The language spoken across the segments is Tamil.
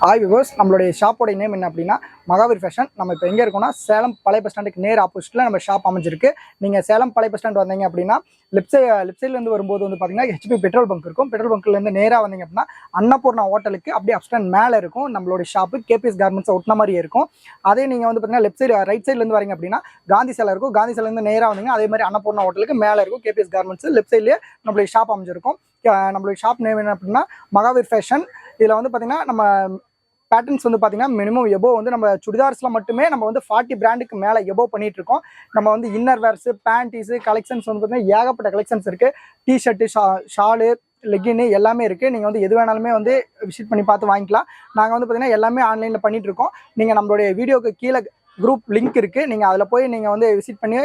ஹாய் விவர்ஸ், நம்மளுடைய ஷாப்போட நேம் என்ன அப்படின்னா மகாவீர் ஃபேஷன். நம்ம இப்போ எங்கே இருக்கோம்னா சேலம் பழைய பஸ் ஸ்டாண்டுக்கு நேர் ஆப்போசிட்டில் நம்ம ஷாப் அமைஞ்சிருக்கு. நீங்கள் சேலம் பழைய பஸ் ஸ்டாண்ட் வந்தீங்க அப்படின்னா லெஃப்ட் சைட்லேருந்து வரும்போது வந்து பார்த்தீங்கன்னா ஹெச்பி பெட்ரோல் பங்க் இருக்கும். பெட்ரோல் பங்க்லேருந்து நேராக வந்தீங்க அப்படின்னா அன்னபூர்ணா ஹோட்டலுக்கு அப்படியே அப்ஸ்டாண்ட் மேலே இருக்கும் நம்மளுடைய ஷாப்பு. கேபிஎஸ் கார்மெண்ட்ஸ் ஒட்டின மாதிரியே இருக்கும். அதே நீங்கள் வந்து பார்த்தீங்கன்னா லெஃப்ட் சைடு ரைட் சைட்லேருந்து வரீங்க அப்படின்னா காந்தி சிலை இருக்கும். காந்தி சிலைலேருந்து நேராக வந்தீங்க அதே மாதிரி அன்னபூர்ணா ஹோட்டலுக்கு மேலே இருக்கும் கேபிஎஸ் கார்மெண்ட்ஸ். லெஃப்ட் சைட்லேயே நம்மளுடைய ஷாப் அமைஞ்சிருக்கும். நம்மளுடைய ஷாப் நேம் என்ன அப்படின்னா மகாவீர் ஃபேஷன். இதில் வந்து பார்த்தீங்கன்னா நம்ம பேட்டர்ன்ஸ் வந்து பார்த்தீங்கன்னா மினிமம் எபோ வந்து நம்ம சுடிதார்ஸில் மட்டுமே நம்ம வந்து 40 பிராண்டுக்கு மேலே எபோ பண்ணிட்டு இருக்கோம். நம்ம வந்து இன்னர் வேர்ஸு, பேண்டீஸு கலெக்ஷன்ஸ் வந்து பார்த்தீங்கன்னா ஏகப்பட்ட கலெக்ஷன்ஸ் இருக்குது. டிஷர்ட்டு, ஷாலு, லெகின்னு எல்லாமே இருக்குது. நீங்கள் வந்து எது வேணாலுமே வந்து விசிட் பண்ணி பார்த்து வாங்கிக்கலாம். நாங்கள் வந்து பார்த்தீங்கன்னா எல்லாமே ஆன்லைனில் பண்ணிகிட்டு இருக்கோம். நீங்கள் நம்மளுடைய வீடியோக்கு கீழே குரூப் லிங்க் இருக்குது. நீங்கள் அதில் போய் நீங்கள் வந்து விசிட் பண்ணி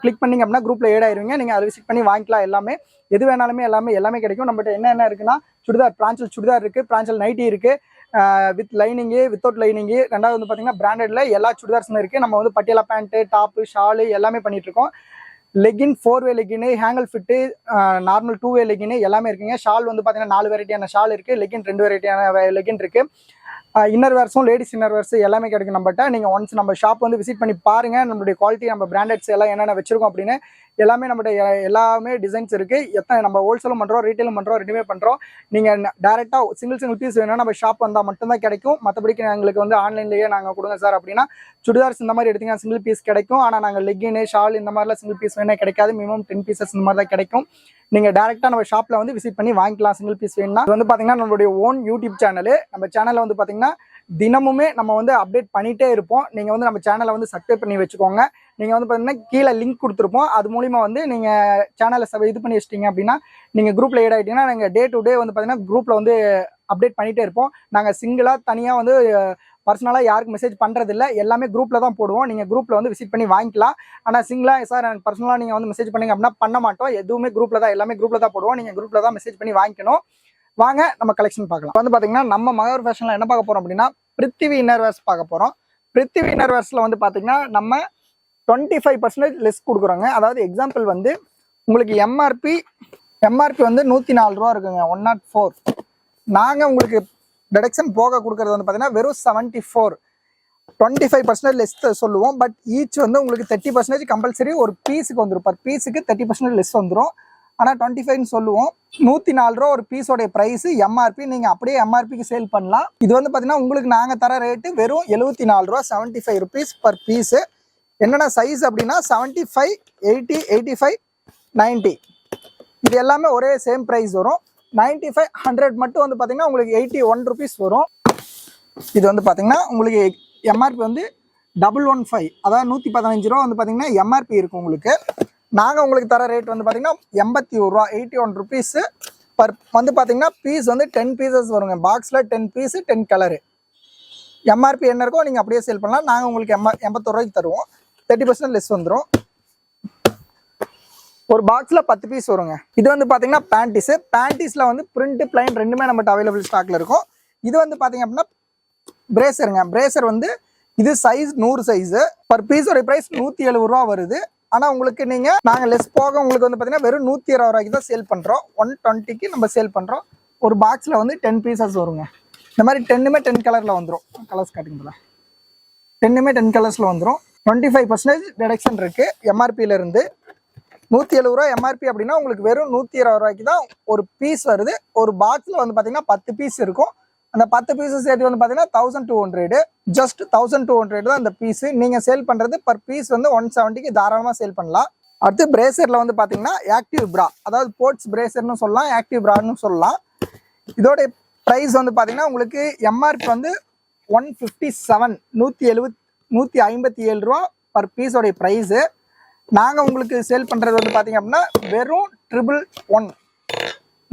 கிளிக் பண்ணிங்க அப்படின்னா குரூப்பில் ஏட் ஆயிருவீங்க. நீங்கள் அதை விசிட் பண்ணி வாங்கிக்கலாம். எல்லாமே எது வேணாலுமே எல்லாமே கிடைக்கும். நம்மகிட்ட என்ன இருக்குன்னா சுடிதார், பிரான்சல் சுடிதார் இருக்குது, பிரான்சல் நைட்டி இருக்குது, வித் லைனிங்கு, வித்தவுட் லைனிங்கு. ரெண்டாவது வந்து பார்த்தீங்கன்னா பிராண்டட்ல எல்லா சுடிதார்ஸுமே இருக்குது. நம்ம வந்து பட்டியாலா பேண்ட்டு, டாப்பு, ஷாலு எல்லாமே பண்ணிகிட்ருக்கோம். லெகின் 4-வே லெகின்னு, ஹேங்கல் ஃபிட்டு, நார்மல் 2-வே லெகின்னு எல்லாமே இருக்குங்க. ஷால் வந்து பார்த்தீங்கன்னா 4 வெரைட்டியான ஷால் இருக்குது. லெகின் 2 வெரைட்டியான லெகின் இருக்குது. இன்னர் வேர்ஸும் லேடிஸ் இன்னர் வேர்ஸ் எல்லாமே கிடைக்கும் நம்மகிட்ட. நீங்கள் ஒன்ஸ் நம்ம ஷாப் வந்து விசிட் பண்ணி பாருங்கள். நம்மளுடைய குவாலிட்டி, நம்ம பிராண்டட்ஸ் எல்லாம் என்னென்ன வச்சிருக்கோம் அப்படின்னு எல்லாமே நம்மகிட்ட எல்லாமே டிசைன்ஸ் இருக்குது. எத்தனை நம்ம ஹோல்சேலும் பண்ணுறோம், ரீட்டைலும் பண்ணுறோம், ரெண்டுமே பண்ணுறோம். நீங்கள் டேரெக்டாக சிங்கிள் பீஸ் வேணும்னா நம்ம ஷாப் வந்தால் மட்டும்தான் கிடைக்கும். மற்றபடிக்கு எங்களுக்கு வந்து ஆன்லைன்லேயே நாங்கள் கொடுங்க சார் அப்படின்னா சுடிதார்ஸ் இந்த மாதிரி எடுத்தீங்கன்னா சிங்கிள் பீஸ் கிடைக்கும். ஆனால் நாங்கள் லெகின்னு, ஷால் இந்த மாதிரிலாம் சிங்கிள் பீஸ் வேணா கிடைக்காது. மினிமம் 10 பீசஸ் இந்த மாதிரி தான் கிடைக்கும். நீங்கள் டேரெக்டாக நம்ம ஷாப்பில் வந்து விசிட் பண்ணி வாங்கிக்கலாம் சிங்கிள் பீஸ் வேணும்னா. இது வந்து பார்த்தீங்கன்னா நம்மளுடைய ஓன் யூடியூப் சேனலு. நம்ம சேனலில் வந்து பார்த்தீங்கன்னா தினமுமே நம்ம வந்து அப்டேட் பண்ணிகிட்டே இருப்போம். நீங்கள் வந்து நம்ம சேனலை வந்து சப்ஸ்கிரைப் பண்ணி வச்சுக்கோங்க. நீங்கள் வந்து பார்த்தீங்கன்னா கீழே லிங்க் கொடுத்துருப்போம். அது மூலிமா வந்து நீங்கள் சேனலை இது பண்ணி வச்சிட்டிங்க அப்படின்னா நீங்கள் குரூப்பில் ஏட் ஆகிட்டீங்கன்னா நாங்கள் டே டு டே வந்து பார்த்தீங்கன்னா குரூப்பில் வந்து அப்டேட் பண்ணிகிட்டே இருப்போம். நாங்கள் சிங்கிளாக தனியாக வந்து பர்சனலாக யாருக்கு மெசேஜ் பண்ணுறதில்ல, எல்லாமே குரூப்பில் தான் போடுவோம். நீங்கள் குரூப்பில் வந்து விசிட் பண்ணி வாங்கிக்கலாம். ஆனால் சிங்கிளாக சார் எனக்கு பர்சனலாக நீங்கள் வந்து மெசேஜ் பண்ணிங்க அப்படின்னா பண்ண மாட்டோம். எதுவுமே குரூப்பில் தான், எல்லாமே குரூப்பில் தான் போடுவோம். நீங்கள் குரூப்பில் தான் மெசேஜ் பண்ணி வாங்கிக்கணும். வாங்க நம்ம கலெக்ஷன் பார்க்கலாம். வந்து பார்த்தீங்கன்னா நம்ம மகாவீர் ஃபேஷனில் என்ன பார்க்க போகிறோம் அப்படின்னா பிருத்திவி இன்னர் வேர்ஸ் பார்க்க போகிறோம். பிருத்திவி இன்னர் வேர்ஸில் வந்து பார்த்தீங்கன்னா நம்ம 25% லெஸ் கொடுக்குறோங்க. அதாவது எக்ஸாம்பிள் வந்து உங்களுக்கு எம்ஆர்பி வந்து 104 ரூபா இருக்குங்க, 104. நாங்கள் உங்களுக்கு டிடக்ஷன் போக கொடுக்குறது வந்து பார்த்தீங்கன்னா வெறும் 74. 25% லெஸ் சொல்லுவோம். பட் ஈச் வந்து உங்களுக்கு 30% கம்பல்சரி ஒரு பீஸுக்கு வந்துடும். பர் பீஸுக்கு 30% லெஸ் வந்துடும். ஆனால் 25ன்னு சொல்லுவோம். 104 ரூபா ஒரு பீஸோடைய ப்ரைஸ் எம்ஆர்பி. நீங்கள் அப்படியே எம்ஆர்பிக்கு சேல் பண்ணலாம். இது வந்து பார்த்தீங்கன்னா உங்களுக்கு நாங்கள் தர ரேட்டு வெறும் 74 ரூபா, 75 ருபீஸ் பர் பீஸு. என்னென்ன சைஸ் அப்படின்னா 75, 80, 85, 90 இது எல்லாமே ஒரே சேம் ப்ரைஸ் வரும். 95, 100 மட்டும் வந்து பார்த்தீங்கன்னா உங்களுக்கு 81 ருபீஸ் வரும். இது வந்து பார்த்தீங்கன்னா உங்களுக்கு எம்ஆர்பி வந்து 115, அதாவது 115 ரூபா வந்து பார்த்தீங்கன்னா எம்ஆர்பி இருக்கும் உங்களுக்கு. நாங்கள் உங்களுக்கு தர ரேட் வந்து பார்த்தீங்கன்னா 81 ரூபா, 81 ருபீஸு பர் வந்து பார்த்தீங்கன்னா பீஸ் வந்து 10 பீசஸ் வருங்க. பாக்ஸில் 10 பீஸு, 10 கலரு. எம்ஆர்பி என்ன இருக்கோ நீங்கள் அப்படியே சேல் பண்ணலாம். நாங்கள் உங்களுக்கு 81 ரூபாய்க்கு தருவோம். 30% லெஸ் வந்துடும். ஒரு பாக்ஸில் 10 பீஸ் வருங்க. இது வந்து பார்த்தீங்கன்னா பேண்டீஸில் வந்து பிரிண்ட், பிளைன் ரெண்டுமே நம்மகிட்ட அவைலபிள் ஸ்டாக்கில் இருக்கும். இது வந்து பார்த்தீங்க அப்படின்னா பிரேசருங்க. பிரேசர் வந்து இது சைஸ் 100 சைஸு. பர் பீஸோட ப்ரைஸ் 170 ரூபா வருது. ஆனால் உங்களுக்கு நாங்கள் லெஸ் போக உங்களுக்கு வந்து பார்த்தீங்கன்னா வெறும் 120 ரூபாய்க்கு தான் சேல் பண்ணுறோம். 120க்கு நம்ம சேல் பண்ணுறோம். ஒரு பாக்ஸில் வந்து 10 பீசஸ் வருங்க. இந்த மாதிரி 10மே 10 கலரில் வந்துடும். கலர்ஸ் காட்டுங்களா, 10மே 10 கலர்ஸில் வந்துடும். 25% டிடக்ஷன் இருக்குது எம்ஆர்பியிலேருந்து. 170 ரூபா எம்ஆர்பி அப்படின்னா உங்களுக்கு வெறும் 120 ரூபாய்க்கு தான் ஒரு பீஸ் வருது. ஒரு பாக்ஸில் வந்து பார்த்தீங்கன்னா 10 பீஸ் இருக்கும். அந்த 10 பீஸஸ் சேர்த்து வந்து பார்த்தீங்கன்னா 1200, ஜஸ்ட் 1200 தான் அந்த பீஸு. நீங்கள் சேல் பண்ணுறது பர் பீஸ் வந்து 170க்கு தாராளமாக சேல் பண்ணலாம். அடுத்து பிரேசரில் வந்து பார்த்தீங்கன்னா ஆக்டிவ் ப்ரா, அதாவது ஸ்போர்ட்ஸ் பிரேசர்னு சொல்லலாம், ஆக்டிவ் ப்ரான்னு சொல்லலாம். இதோட ப்ரைஸ் வந்து பார்த்தீங்கன்னா உங்களுக்கு எம்ஆர்பி வந்து 157, 157 ரூபா பர் பீஸோடைய ப்ரைஸு. நாங்கள் உங்களுக்கு சேல் பண்ணுறது வந்து பார்த்தீங்க அப்படின்னா வெறும் 111,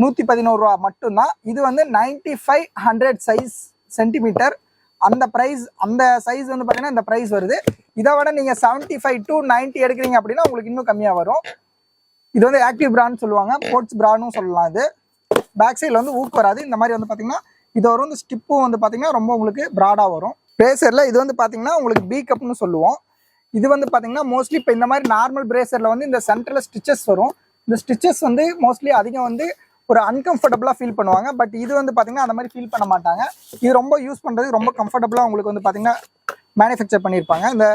111 ரூபா மட்டும்தான். இது வந்து 95, 100 சைஸ் சென்டிமீட்டர். அந்த ப்ரைஸ், அந்த சைஸ் வந்து பார்த்தீங்கன்னா இந்த ப்ரைஸ் வருது. இதை விட நீங்கள் 75 to 90 எடுக்கிறீங்க அப்படின்னா உங்களுக்கு இன்னும் கம்மியாக வரும். இது வந்து ஆக்டிவ் பிரான்னு சொல்லுவாங்க, ஸ்போர்ட்ஸ் பிரான்னு சொல்லலாம். இது பேக் சைடில் வந்து ஊக்கு வராது. இந்த மாதிரி வந்து பார்த்தீங்கன்னா இது வரும். இந்த ஸ்டிப்பும் வந்து பார்த்தீங்கன்னா ரொம்ப உங்களுக்கு ப்ராடாக வரும். பிரேசரில் இது வந்து பார்த்தீங்கன்னா உங்களுக்கு பி கப்னு சொல்லுவோம். இது வந்து பார்த்தீங்கன்னா மோஸ்ட்லி இப்போ இந்த மாதிரி நார்மல் பிரேசரில் வந்து இந்த சென்டரில் ஸ்டிச்சஸ் வரும். இந்த ஸ்டிச்சஸ் வந்து மோஸ்ட்லி அதிகம் வந்து ஒரு அன்கம்ஃபர்டபுளாக ஃபீல் பண்ணுவாங்க. பட் இது வந்து பார்த்தீங்கன்னா அந்த மாதிரி ஃபீல் பண்ண மாட்டாங்க. இது ரொம்ப யூஸ் பண்ணுறது ரொம்ப கம்ஃபர்டபுளாக உங்களுக்கு வந்து பார்த்தீங்கன்னா மேனுஃபேக்சர் பண்ணியிருப்பாங்க. இந்த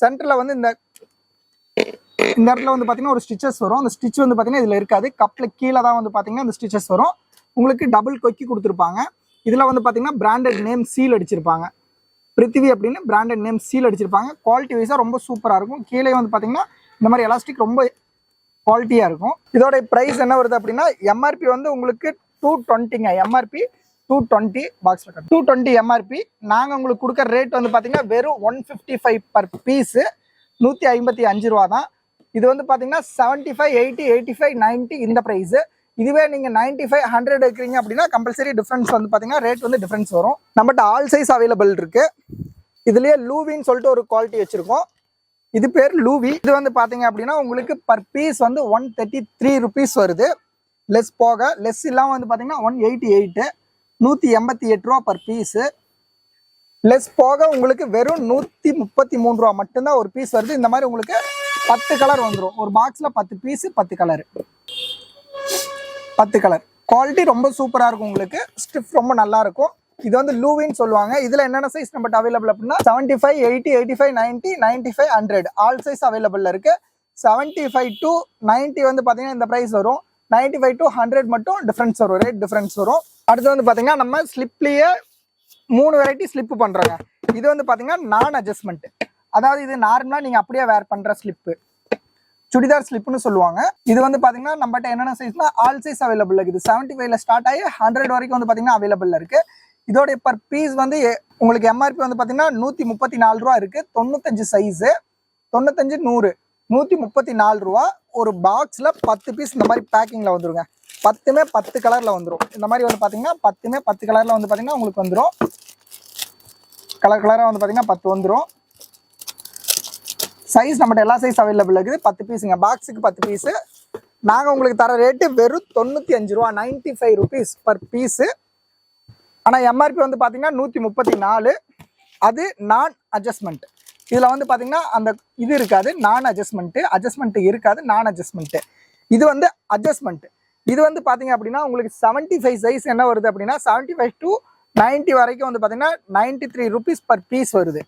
சென்டரில் வந்து இந்த இடத்துல வந்து பார்த்தீங்கன்னா ஒரு ஸ்டிச்சஸ் வரும். அந்த ஸ்டிச் வந்து பார்த்தீங்கன்னா இதில் இருக்காது. கப்பில் கீழே தான் வந்து பார்த்தீங்கன்னா இந்த ஸ்டிச்சஸ் வரும். உங்களுக்கு டபுள் கொக்கி கொடுத்துருப்பாங்க. இதில் வந்து பார்த்தீங்கன்னா பிராண்டட் நேம் சீல் அடிச்சிருப்பாங்க. பிருத்திவி அப்படின்னு பிராண்டட் நேம் சீல் அடிச்சிருப்பாங்க. குவாலிட்டி வைஸாக ரொம்ப சூப்பராக இருக்கும். கீழே வந்து பார்த்தீங்கன்னா இந்த மாதிரி எலாஸ்டிக் ரொம்ப குவாலிட்டியாக இருக்கும். இதோட ப்ரைஸ் என்ன வருது அப்படின்னா எம்ஆர்பி வந்து உங்களுக்கு 220ங்க. எம்ஆர்பி 220 பாக்ஸில் 220 எம்ஆர்பி. நாங்கள் உங்களுக்கு கொடுக்குற ரேட் வந்து பார்த்தீங்கன்னா வெறும் 155 பர் பீஸு, 155 ரூபா தான். இது வந்து பார்த்தீங்கன்னா 75, 80, 85, 90 இந்த ப்ரைஸு. இதுவே நீங்கள் 95, 100 எடுக்கிறீங்க அப்படின்னா கம்பல்சரி டிஃப்ரென்ஸ் வந்து பார்த்தீங்கன்னா ரேட் வந்து டிஃப்ரென்ஸ் வரும். நம்மகிட்ட ஆல் சைஸ் அவைலபிள் இருக்குது. இதுலேயே லூவின்னு சொல்லிட்டு ஒரு குவாலிட்டி வச்சுருக்கோம். இது பேர் லூவி. இது வந்து பார்த்தீங்க அப்படின்னா உங்களுக்கு பர் பீஸ் வந்து 133 ருபீஸ் வருது. லெஸ் போக லெஸ் இல்லாமல் வந்து பார்த்தீங்கன்னா 188, 188 ரூபா பர் பீஸு. லெஸ் போக உங்களுக்கு வெறும் 133 ரூபா மட்டும்தான் ஒரு பீஸ் வருது. இந்த மாதிரி உங்களுக்கு 10 கலர் வந்துடும். ஒரு பாக்ஸில் 10 பீஸு 10 கலர். 10 கலர். குவாலிட்டி ரொம்ப சூப்பராக இருக்கும். உங்களுக்கு ஸ்டிஃப் ரொம்ப நல்லா இருக்கும். இது வந்து லூவின்னு சொல்லுவாங்க. இதில் என்னென்ன சைஸ் நம்மகிட்ட அவைலபிள் அப்படின்னா 75, 80, 85, 90, 95, 100 ஆல் சைஸ் அவைலபிள் இருக்கு. 75 to 90 வந்து பார்த்தீங்கன்னா இந்த ப்ரைஸ் வரும். 95 to 100 மட்டும் டிஃப்ரென்ஸ் வரும், ரேட் டிஃப்ரென்ஸ் வரும். அடுத்து வந்து பார்த்தீங்கன்னா நம்ம ஸ்லிப்லேயே 3 வெரைட்டி ஸ்லிப் பண்ணுறோங்க. இது வந்து பார்த்தீங்கன்னா நான் அட்ஜஸ்ட்மெண்ட். அதாவது இது நார்மலாக நீங்கள் அப்படியே வேர் பண்ணுற ஸ்லிப்பு, சுடிதார் ஸ்லிப்னு சொல்லுவாங்க. இது வந்து பார்த்தீங்கன்னா நம்மகிட்ட என்னென்ன சைஸ்னா ஆல் சைஸ் அவைலபிள் இருக்குது. 75ல ஸ்டார்ட் ஆகி 100 வரைக்கும் வந்து பார்த்தீங்கன்னா அவைலபிள் இருக்கு. இதோடைய பர் பீஸ் வந்து உங்களுக்கு எம்ஆர்பி வந்து பார்த்தீங்கன்னா 134 ரூபா இருக்கு. 95 சைஸு, 95, 100, 134 ரூபா. ஒரு பாக்ஸில் 10 பீஸ் இந்த மாதிரி பேக்கிங்கில் வந்துருங்க. 10மே 10 கலரில் வந்துடும். இந்த மாதிரி வந்து பார்த்தீங்கன்னா 10மே 10 கலரில் வந்து பார்த்தீங்கன்னா உங்களுக்கு வந்துடும். கலர் கலராக வந்து பார்த்தீங்கன்னா 10 வந்துடும். சைஸ் நம்மகிட்ட எல்லா சைஸ் அவைலபிள் இருக்குது. 10 பீஸுங்க. பாக்ஸுக்கு 10 பீஸு. நாங்கள் உங்களுக்கு தர ரேட்டு வெறும் 95 ரூபா, 95 ருபீஸ் பர் பீஸு. ஆனால் எம்ஆர்பி வந்து பார்த்தீங்கன்னா 134. அது நான் அட்ஜஸ்ட்மெண்ட். இதில் வந்து பார்த்தீங்கன்னா அந்த இது இருக்காது, நான் அட்ஜஸ்ட்மெண்ட்டு இருக்காது, நான் அட்ஜஸ்ட்மெண்ட்டு. இது வந்து அட்ஜஸ்ட்மெண்ட்டு. இது வந்து பார்த்தீங்க அப்படின்னா உங்களுக்கு 75 சைஸ் என்ன வருது அப்படின்னா 75 to 90 வரைக்கும் வந்து பார்த்தீங்கன்னா 93 ருபீஸ் பர் பீஸ் வருது.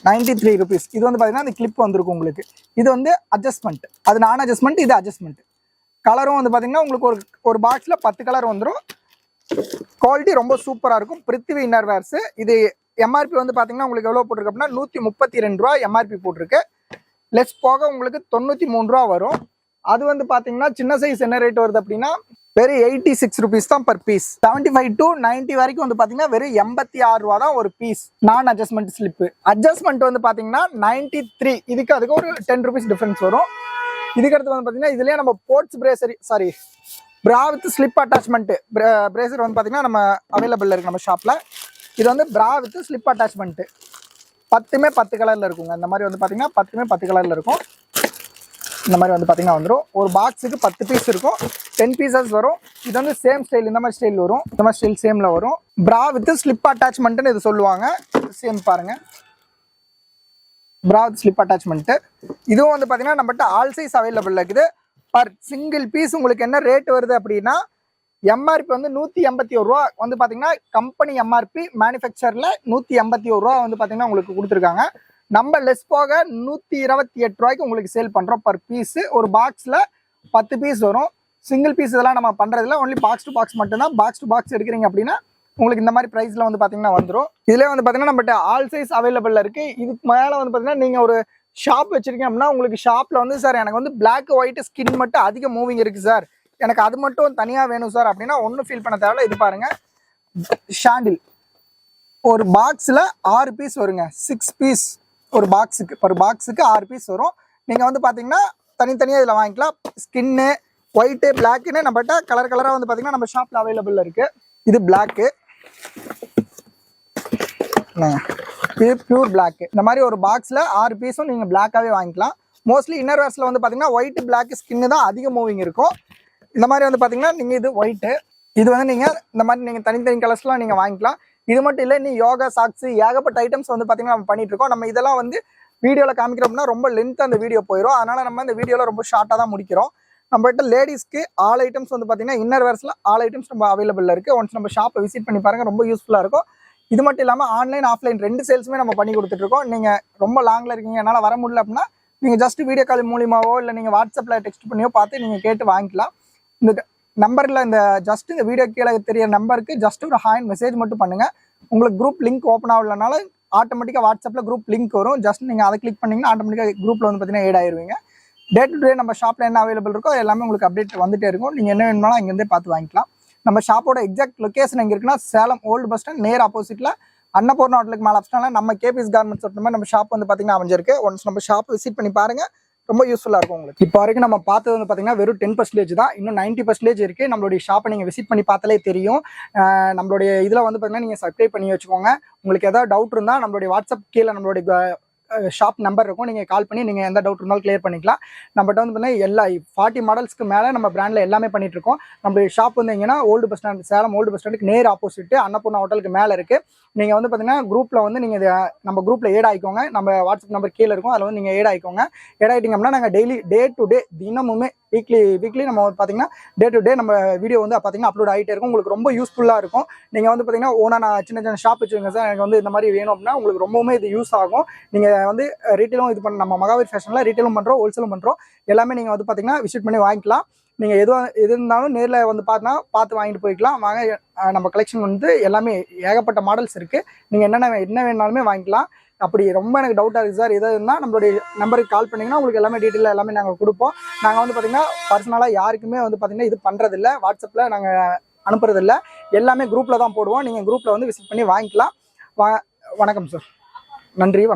93 ருபீஸ். இது வந்து பார்த்தீங்கன்னா அந்த கிளிப் வந்துருக்கும் உங்களுக்கு. இது வந்து அட்ஜஸ்ட்மெண்ட். அது நான் அட்ஜஸ்ட்மெண்ட், இது அட்ஜஸ்ட்மெண்ட். கலரும் வந்து பார்த்தீங்கன்னா உங்களுக்கு ஒரு பாக்ஸில் 10 கலர் வந்துடும். குவாலிட்டி ரொம்ப சூப்பராக இருக்கும். பிருத்திவி இன்னர் வேர்ஸு. இது எம்ஆர்பி வந்து பார்த்தீங்கன்னா உங்களுக்கு எவ்வளோ போட்டிருக்கு அப்படின்னா 132 ரூபா எம்ஆர்பி போட்டிருக்கு. லெஸ் போக உங்களுக்கு 93 ரூபா வரும். அது வந்து பார்த்தீங்கன்னா சின்ன சைஸ் என்ன ரேட் வருது அப்படின்னா வெறும் 86 ருபீஸ் தான் பர் பீஸ். 75 to 90 வரைக்கும் வந்து பார்த்தீங்கன்னா வெறும் 86 ரூபா தான் ஒரு பீஸ் நான் அட்ஜஸ்ட்மெண்ட் ஸ்லிப்பு. அட்ஜஸ்ட்மெண்ட் வந்து பார்த்தீங்கன்னா 93. இதுக்கு அதுக்கு ஒரு 10 ருபீஸ் டிஃப்ரென்ஸ் வரும். இதுக்கடுத்து வந்து பார்த்தீங்கன்னா இதுலேயே நம்ம ஸ்போர்ட்ஸ் பிரேசரி பிரா வித் ஸ்லிப் அட்டாச்மெண்ட் பிரேசர் வந்து பார்த்தீங்கன்னா நம்ம அவைலபிள் இருக்குது நம்ம ஷாப்பில். இது வந்து பிரா வித் ஸ்லிப் அட்டாச்மெண்ட்டு. 10மே 10 கலரில் இருக்குங்க. இந்த மாதிரி வந்து பார்த்தீங்கன்னா 10மே 10 கலரில் இருக்கும். இந்த மாதிரி வந்து பார்த்தீங்கன்னா வந்துடும். ஒரு பாக்ஸுக்கு 10 பீஸ் இருக்கும். 10 பீசஸ் வரும். இது வந்து சேம் ஸ்டைல், இந்த மாதிரி ஸ்டைல் வரும். இந்த மாதிரி ஸ்டைல் சேமில் வரும். பிரா வித் ஸ்லிப் அட்டாச்மெண்ட்டுன்னு இது சொல்லுவாங்க. சேம் பாருங்கள், பிரா வித் ஸ்லிப் அட்டாச்மெண்ட்டு. இதுவும் வந்து பார்த்தீங்கன்னா நம்மகிட்ட ஆல் சைஸ் அவைலபிள் இருக்குது. பர் சிங்கிள் பீஸ் உங்களுக்கு என்ன ரேட் வருது அப்படின்னா எம்ஆர்பி வந்து 181 ரூபா வந்து பார்த்தீங்கன்னா கம்பெனி எம்ஆர்பி மேனுஃபேக்சரில் 181 ரூபா வந்து பார்த்தீங்கன்னா உங்களுக்கு கொடுத்துருக்காங்க. நம்ம லெஸ் போக 128 ரூபாய்க்கு உங்களுக்கு சேல் பண்ணுறோம் பர் பீஸு. ஒரு பாக்ஸில் 10 பீஸ் வரும். சிங்கிள் பீஸ் இதெல்லாம் நம்ம பண்ணுறதுல ஒன்லி பாக்ஸ் டு பாக்ஸ் மட்டும்தான். பாக்ஸ் டு பாக்ஸ் எடுக்கிறீங்க அப்படின்னா உங்களுக்கு இந்த மாதிரி ப்ரைஸில் வந்து பார்த்தீங்கன்னா வந்துடும். இதிலே வந்து பார்த்தீங்கன்னா நம்மகிட்ட ஆல் சைஸ் அவைலபிள் இருக்குது. இதுக்கு மேலே வந்து பார்த்தீங்கன்னா நீங்கள் ஒரு ஷாப் வச்சுருக்கீங்க அப்படின்னா உங்களுக்கு ஷாப்பில் வந்து சார் எனக்கு வந்து பிளாக் ஒயிட் ஸ்கின் மட்டும் அதிக மூவிங் இருக்குது சார், எனக்கு அது மட்டும் தனியாக வேணும் சார் அப்படின்னா ஒன்றும் ஃபீல் பண்ண தேவையில்ல. இது பாருங்கள், ஷாண்டில் ஒரு பாக்ஸில் 6 பீஸ் வருங்க. 6 பீஸ் ஒரு பாக்ஸுக்கு, பர் பாக்ஸுக்கு 6 பீஸ் வரும். நீங்கள் வந்து பார்த்தீங்கன்னா தனித்தனியாக இதில் வாங்கிக்கலாம். ஸ்கின்னு, ஒயிட்டு, பிளாக்குன்னு நம்மகிட்ட கலர் கலராக வந்து பார்த்தீங்கன்னா நம்ம ஷாப்பில் அவைலபிள் இருக்குது. இது பிளாக்கு, இது பியூர் பிளாக். இந்த மாதிரி ஒரு பாக்ஸில் 6 பீஸும் நீங்கள் பிளாக்காகவே வாங்கிக்கலாம். மோஸ்ட்லி இன்னர் வேர்ஸில் வந்து பார்த்தீங்கன்னா ஒயிட் பிளாக் ஸ்கின்னு தான் அதிக மூவிங் இருக்கும். இந்த மாதிரி வந்து பார்த்தீங்கன்னா நீங்கள் இது ஒயிட்டு, இது வந்து நீங்கள் இந்த மாதிரி நீங்கள் தனித்தனி கலர்ஸ்லாம் நீங்கள் வாங்கிக்கலாம். இது மட்டும் இல்லை, நீ யோகா சாக்ஸு ஏகப்பட்ட ஐட்டம்ஸ் வந்து பார்த்தீங்கன்னா நம்ம பண்ணிட்டு இருக்கோம். நம்ம இதெல்லாம் வந்து வீடியோவில் காமிக்கிறோம்னா ரொம்ப லென்த் அந்த வீடியோ போயிடும். அதனால் நம்ம இந்த வீடியோவில் ரொம்ப ஷார்ட்டாக தான் முடிக்கிறோம். நம்மகிட்ட லேடிஸ்க்கு ஆல் ஐட்டம்ஸ் வந்து பார்த்தீங்கன்னா இன்னர் வேர்ஸில் ஆல் ஐட்டம்ஸ் நம்ம அவைலபிள் இருக்குது. ஒன்ஸ் நம்ம ஷாப்பை விசிட் பண்ணி பாருங்கள், ரொம்ப யூஸ்ஃபுல்லாக இருக்கும். இது மட்டும் இல்லாமல் ஆன்லைன் ஆஃப்லைன் 2 சேல்ஸுமே நம்ம பண்ணி கொடுத்துட்ருக்கோம். நீங்கள் ரொம்ப லாங்கில் இருக்கீங்க, என்னால் வர முடியல அப்படின்னா நீங்கள் ஜஸ்ட் வீடியோ கால் மூலியமாவோ இல்லை நீங்கள் வாட்ஸ்அப்பில் டெக்ஸ்ட் பண்ணியோ பார்த்து நீங்கள் கேட்டு வாங்கிக்கலாம். இந்த நம்பரில் இந்த வீடியோ கீழே தெரிய நம்பருக்கு ஜஸ்ட் ஒரு ஹாய் மெசேஜ் மட்டும் பண்ணுங்கள். உங்களுக்கு குரூப் லிங்க் ஓப்பன் ஆகலனால ஆட்டோமேட்டிக்காக வாட்ஸ்அப்பில் குரூப் லிங்க் வரும். ஜஸ்ட் நீங்கள் அதை கிளிக் பண்ணிங்கன்னா ஆட்டோமேட்டிக்காக குரூப்பில் வந்து பார்த்தீங்கன்னா ஏட் ஆயிடுவீங்க. டே டு டே நம்ம ஷாப்பில் என்ன அவைலபிள் இருக்கோ எல்லாமே உங்களுக்கு அப்டேட் வந்துட்டே இருக்கும். நீங்கள் என்ன வேணுமாலும் இங்கேருந்தே பார்த்து வாங்கிக்கலாம். நம்ம ஷாப்போட எக்ஸாக்ட் லொக்கேஷன் எங்கே இருக்குன்னா சேலம் ஓல்டு பஸ் ஸ்டாண்ட் நேர் ஆப்போசிட்டில் அன்னபூர்ணா ஹோட்டலுக்கு மேலே ஆப்ஷனில் நம்ம கேபிஎஸ் கார்மெண்ட்ஸ் மாதிரி நம்ம ஷாப் வந்து பார்த்தீங்கன்னா அமைஞ்சிருக்கு. ஒன்ஸ் நம்ம ஷாப் விசிட் பண்ணி பாருங்கள், ரொம்ப யூஸ்ஃபுல்லாக இருக்கும் உங்களுக்கு. இப்போ வரைக்கும் நம்ம பார்த்தது வந்து பார்த்தீங்கன்னா வெறும் 10% தான். இன்னும் 90% இருக்குது. நம்மளுடைய ஷாப்பை நீங்கள் விசிட் பண்ணி பார்த்தாலே தெரியும். நம்மளுடைய இதில் வந்து பார்த்தீங்கன்னா நீங்கள் சப்ஸ்கிரைப் பண்ணி வச்சுக்கோங்க. உங்களுக்கு ஏதாவது டவுட் இருந்தால் நம்மளுடைய வாட்ஸ்அப் கீழே நம்மளுடைய ஷாப் நம்பர் இருக்கும், நீங்கள் கால் பண்ணி நீங்கள் எந்த டவுட் இருந்தாலும் கிளியர் பண்ணிக்கலாம். நம்மகிட்ட வந்து பார்த்தீங்கன்னா எல்லா 40 மாடல்ஸ்க்கு மேலே நம்ம பிராண்டில் எல்லாமே பண்ணிட்டு இருக்கோம். நம்மளுடைய ஷாப் வந்து எங்கன்னா old bus stand, Salem old bus ஸ்டாண்டுக்கு நேர் ஆப்போசிட் அன்னபூர்ணா ஹோட்டலுக்கு மேலே இருக்குது. நீங்கள் வந்து பார்த்தீங்கன்னா குரூப்பில் வந்து நீங்கள் நம்ம குரூப்பில் ஏட் ஆகிக்கோங்க. நம்ம வாட்ஸ்அப் நம்பர் கீழே இருக்கும், அதில் வந்து நீங்கள் ஏட் ஆகிக்கோங்க. ஏட் ஆகிட்டிங்கன்னா நாங்கள் டெய்லி டே டு டே தினமுமே வீக்லி நம்ம பார்த்தீங்கன்னா டே டு டே நம்ம வீடியோ வந்து பார்த்தீங்கன்னா அப்லோட் ஆகிட்டே இருக்கும். உங்களுக்கு ரொம்ப யூஸ்ஃபுல்லாக இருக்கும். நீங்கள் வந்து பார்த்தீங்கன்னா ஓனா நான் சின்ன ஷாப் வச்சுருங்க சார், எனக்கு வந்து இந்த மாதிரி வேணும் அப்படின்னா உங்களுக்கு ரொம்பவுமே இது யூஸ் ஆகும். நீங்கள் வந்து ரீட்டெயிலும் இது பண்ண நம்ம மகாவீர் ஃபேஷனில் ரீட்டெயிலும் பண்ணுறோம், ஹோல்சேலும் பண்ணுறோம். எல்லாமே நீங்கள் வந்து பார்த்தீங்கன்னா விசிட் பண்ணி வாங்கிக்கலாம். நீங்கள் எது இருந்தாலும் நேரில் வந்து பார்த்து வாங்கிட்டு போய்க்கலாம். வாங்க, நம்ம கலெக்ஷன் வந்து எல்லாமே ஏகப்பட்ட மாடல்ஸ் இருக்குது. நீங்கள் என்ன வேணாலுமே வாங்கிக்கலாம். அப்படி ரொம்ப எனக்கு டவுட்டாக இருக்குது சார், எதாவது இருந்தால் நம்மளுடைய நம்பருக்கு கால் பண்ணிங்கன்னா உங்களுக்கு எல்லாமே டீட்டெயிலாக எல்லாமே நாங்கள் கொடுப்போம். நாங்கள் வந்து பார்த்திங்கன்னா பர்சனலாக யாருக்குமே வந்து பார்த்திங்கன்னா இது பண்ணுறதில்ல, வாட்ஸ்அப்பில் நாங்கள் அனுப்புறதில்ல, எல்லாமே குரூப்பில் தான் போடுவோம். நீங்கள் குரூப்பில் வந்து விசிட் பண்ணி வாங்கிக்கலாம். வணக்கம் சார், நன்றி, வணக்கம்.